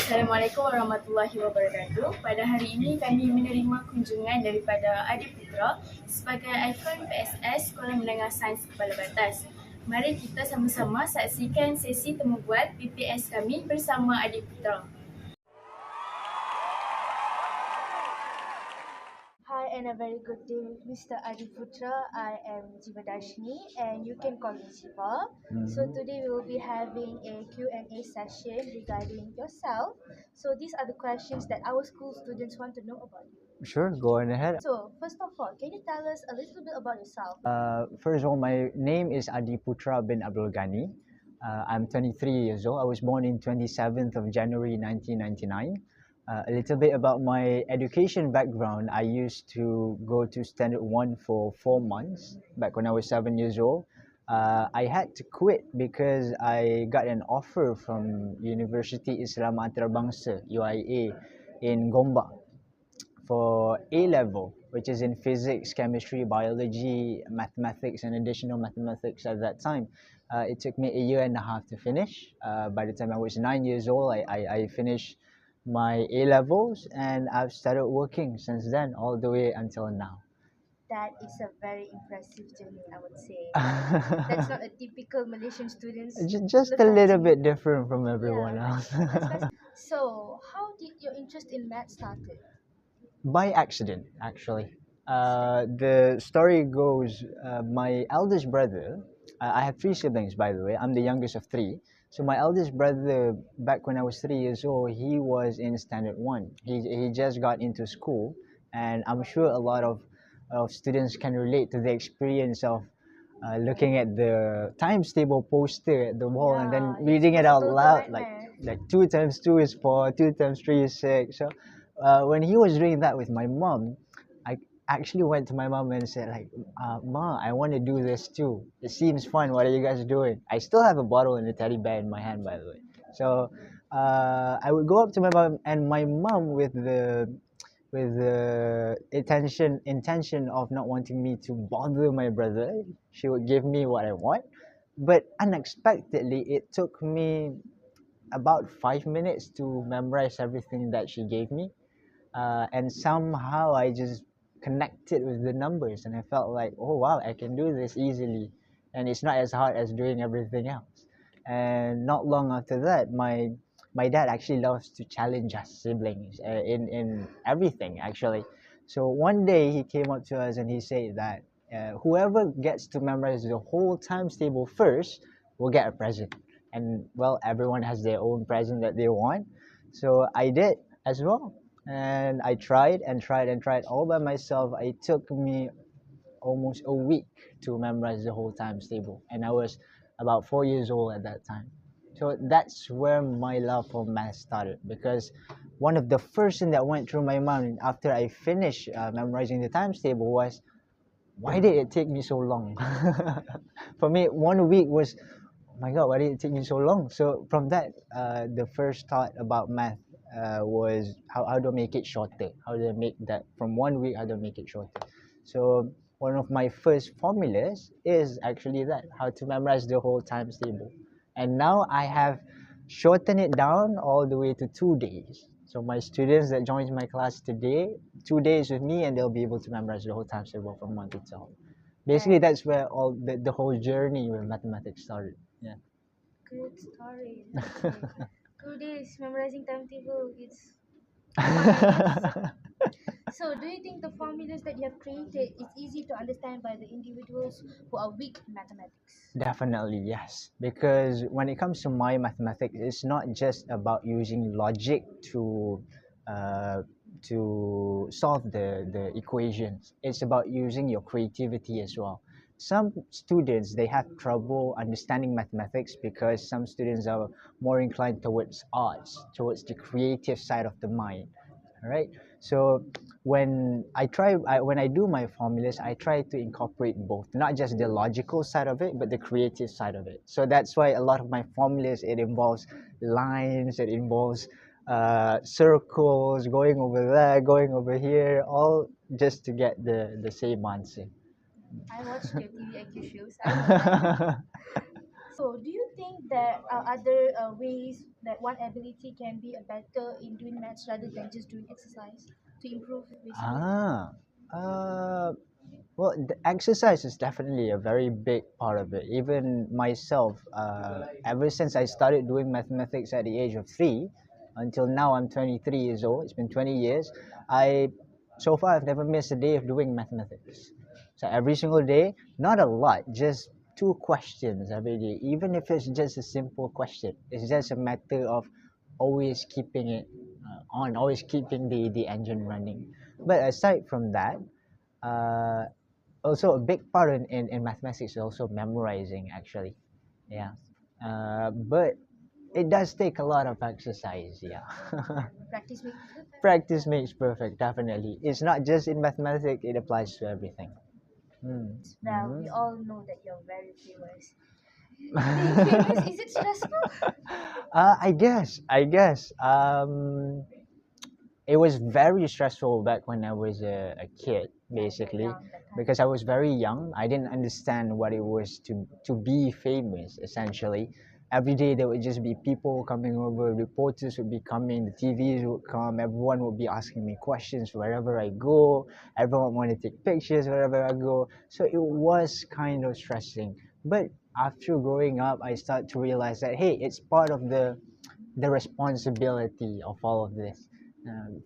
Assalamualaikum warahmatullahi wabarakatuh. Pada hari ini kami menerima kunjungan daripada adik Putra sebagai ikon PSS Sekolah Menengah Sains Kepala Batas. Mari kita sama-sama saksikan sesi temu bual PPS kami bersama adik Putra. Hi and a very good day, Mr. Adi Putra. I am Jivadashni and you can call me Jiva. So today we will be having a Q&A session regarding yourself. So these are the questions that our school students want to know about you. Sure, go on ahead. So first of all, can you tell us a little bit about yourself? First of all, my name is Adi Putra bin Abdul Ghani. I'm 23 years old. I was born in 27th of January 1999. A little bit about my education background. I used to go to Standard 1 for 4 months back when I was 7 years old. I had to quit because I got an offer from University Islam Antarabangsa, UIA, in Gombak for A level, which is in physics, chemistry, biology, mathematics, and additional mathematics at that time. It took me a year and a half to finish. By the time I was 9 years old, I finished my A levels, and I've started working since then all the way until now. That is a very impressive journey, I would say. That's not a typical Malaysian student. Just a little bit different from everyone else. So, how did your interest in math started? By accident, actually. The story goes, my eldest brother, I have 3 siblings, by the way. I'm the youngest of 3. So my eldest brother, back when I was 3 years old, he was in Standard 1. He just got into school, and I'm sure a lot of students can relate to the experience of looking at the times table poster at the wall and then reading it out loud, like 2 times 2 is 4, 2 times 3 is 6. So when he was doing that with my mom, I actually went to my mom and said, like, Ma, I want to do this too. It seems fun. What are you guys doing? I still have a bottle and a teddy bear in my hand, by the way. So I would go up to my mom, and my mom, with the intention of not wanting me to bother my brother, she would give me what I want. But unexpectedly, it took me about 5 minutes to memorize everything that she gave me. And somehow I just connected with the numbers, and I felt like, oh wow, I can do this easily, and it's not as hard as doing everything else. And not long after that, my dad actually loves to challenge us siblings in everything, actually. So one day he came up to us and he said that whoever gets to memorize the whole times table first will get a present. And well, everyone has their own present that they want, so I did as well. And I tried and tried and tried all by myself. It took me almost a week to memorize the whole times table, and I was about 4 years old at that time. So that's where my love for math started, because one of the first thing that went through my mind after I finished memorizing the times table was, why did it take me so long? For me, 1 week was, oh my god, why did it take me so long? So from that, the first thought about math was how do I make it shorter? How do I make that from 1 week? How do I make it shorter? So one of my first formulas is actually that, how to memorize the whole times table. And now I have shortened it down all the way to 2 days. So my students that joins my class today, 2 days with me, and they'll be able to memorize the whole times table from 1 to 12. Basically, that's where all the whole journey with mathematics started. Yeah. Good story. 2 days memorizing timetable. It's so, do you think the formulas that you have created is easy to understand by the individuals who are weak in mathematics? Definitely, yes. Because when it comes to my mathematics, it's not just about using logic uh, to solve the equations. It's about using your creativity as well. Some students, they have trouble understanding mathematics because some students are more inclined towards arts, towards the creative side of the mind. All right. So when I do my formulas, I try to incorporate both, not just the logical side of it, but the creative side of it. So that's why a lot of my formulas, it involves lines, it involves circles, going over there, going over here, all just to get the same answer. I watched your TV IQ shows. I know that. So, do you think there are other ways that one ability can be a better in doing maths rather than just doing exercise to improve, basically? Ah, uh, well, the exercise is definitely a very big part of it. Even myself, ever since I started doing mathematics at the age of 3 until now, I'm 23 years old. It's been 20 years. I so far I've never missed a day of doing mathematics. So every single day, not a lot, just two questions every day. Even if it's just a simple question, it's just a matter of always keeping it on, always keeping the engine running. But aside from that, uh, also a big part in mathematics is also memorizing actually. Yeah. But it does take a lot of exercise. Yeah. Practice makes perfect. Practice makes perfect, definitely. It's not just in mathematics, it applies to everything. Mm. Well, we Mhm. all know that you're very famous. Being famous, is it stressful? I guess. It was very stressful back when I was a kid, Yeah, you're basically, young that time. because I was very young. I didn't understand what it was to be famous. Essentially, every day there would just be people coming over, reporters would be coming, the TVs would come, everyone would be asking me questions wherever I go. Everyone wanted to take pictures wherever I go. So it was kind of stressing. But after growing up, I start to realize that hey, it's part of the responsibility of all of this.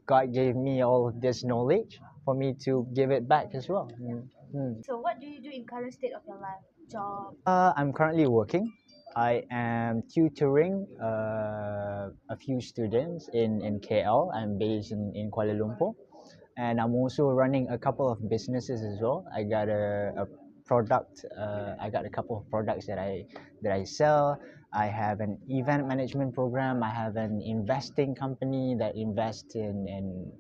God gave me all of this knowledge for me to give it back as well. Mm. So, what do you do in current state of your life? Job? I'm currently working. I am tutoring a few students in KL. I'm based in Kuala Lumpur. And I'm also running a couple of businesses as well. I got a product. I got a couple of products that I sell. I have an event management program. I have an investing company that invests in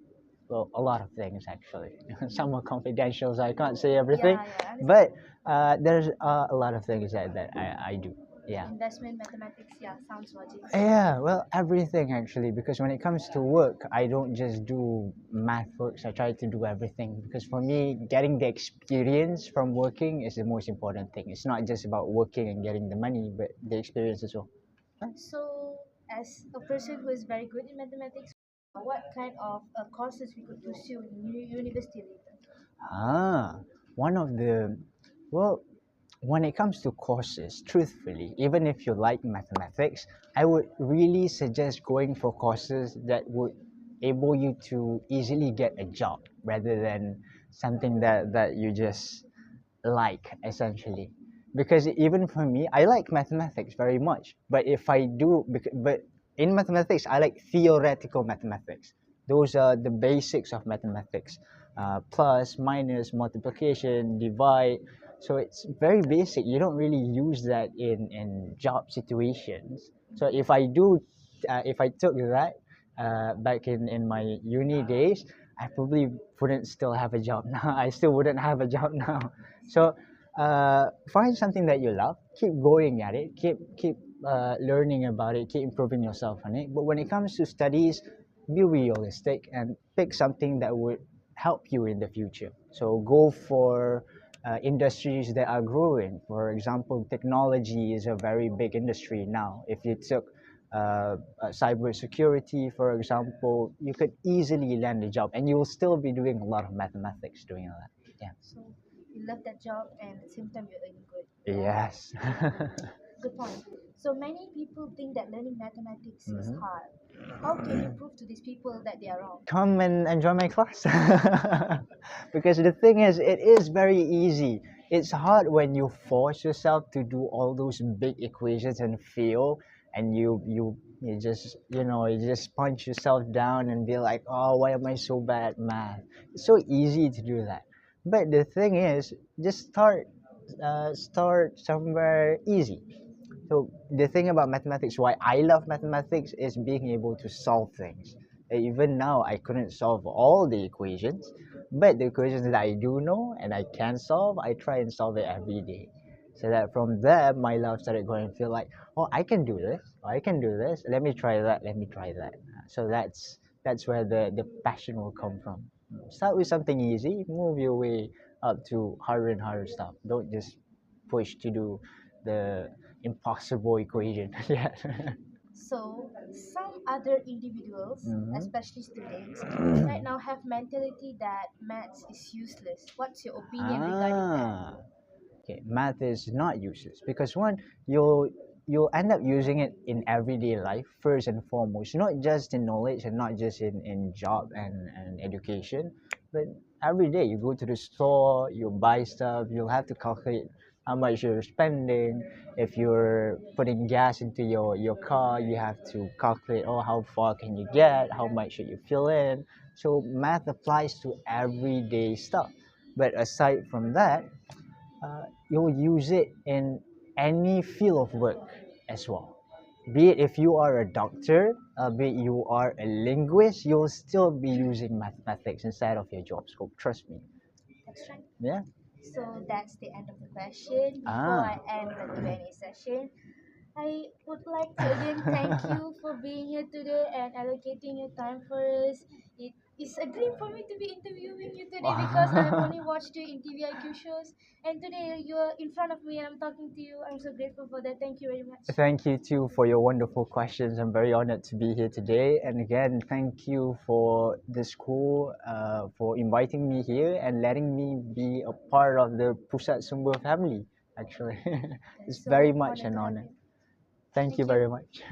well a lot of things actually. Some are confidential, so I can't say everything. Yeah, yeah, I understand. But there's a lot of things that I do. Yeah. Investment, mathematics, yeah, sounds logic. Yeah, well, everything actually, because when it comes to work, I don't just do math works. I try to do everything because for me, getting the experience from working is the most important thing. It's not just about working and getting the money, but the experience as well. So, as a person who is very good in mathematics, what kind of courses we could pursue in university later? Ah, one of the, well, when it comes to courses, truthfully, even if you like mathematics, I would really suggest going for courses that would able you to easily get a job rather than something that you just like essentially. Because even for me, I like mathematics very much, but if I do, but in mathematics, I like theoretical mathematics. Those are the basics of mathematics, plus, minus, multiplication, divide. So it's very basic. You don't really use that in job situations. So if I took that back in my uni days, I probably wouldn't still have a job now. I still wouldn't have a job now. So find something that you love. Keep going at it. Keep learning about it. Keep improving yourself on it. But when it comes to studies, be realistic and pick something that would help you in the future. So go for industries that are growing. For example, technology is a very big industry now. If you took cyber security, for example, you could easily land a job, and you will still be doing a lot of mathematics doing that. Yeah. So, you love that job and at the same time you're earning good. Yes. Good point. So, many people think that learning mathematics is Mhm. hard. How can you prove to these people that they are wrong? Come and enjoy my class. Because the thing is, it is very easy. It's hard when you force yourself to do all those big equations and fail, and you just you just punch yourself down and be like, oh, why am I so bad at math? It's so easy to do that. But the thing is, just start somewhere easy. So the thing about mathematics, why I love mathematics, is being able to solve things. Even now, I couldn't solve all the equations, but the equations that I do know and I can solve, I try and solve it every day. So that from there, my love started going to feel like, oh, I can do this. Oh, I can do this. Let me try that. Let me try that. So that's where the passion will come from. Start with something easy, move your way up to harder and harder stuff. Don't just push to do the impossible equation. Yeah. So some other individuals, Mhm. especially students, right now have mentality that maths is useless. What's your opinion regarding that? Ah. Okay, math is not useless because one, you'll end up using it in everyday life first and foremost, not just in knowledge and not just in job and education, but every day you go to the store, you buy stuff, you'll have to calculate how much you're spending. If you're putting gas into your car, you have to calculate, oh, how far can you get, how much should you fill in. So math applies to everyday stuff. But aside from that, you'll use it in any field of work as well. Be it if you are a doctor, be it you are a linguist, you'll still be using mathematics inside of your job scope. Trust me. That's right. Yeah. So that's the end of the question. Before I Ah. end the Q&A session, I would like to again thank you for being here today and allocating your time for us. It is a dream for me to be interviewing you today because I've only watched you in TVIQ shows, and today you're in front of me and I'm talking to you. I'm so grateful for that. Thank you very much. Thank you too for your wonderful questions. I'm very honored to be here today. And again, thank you for the school for inviting me here and letting me be a part of the Pusat Sumber family. Actually, it's So very much honored an to have honor. you. Thank you Thank you. very much.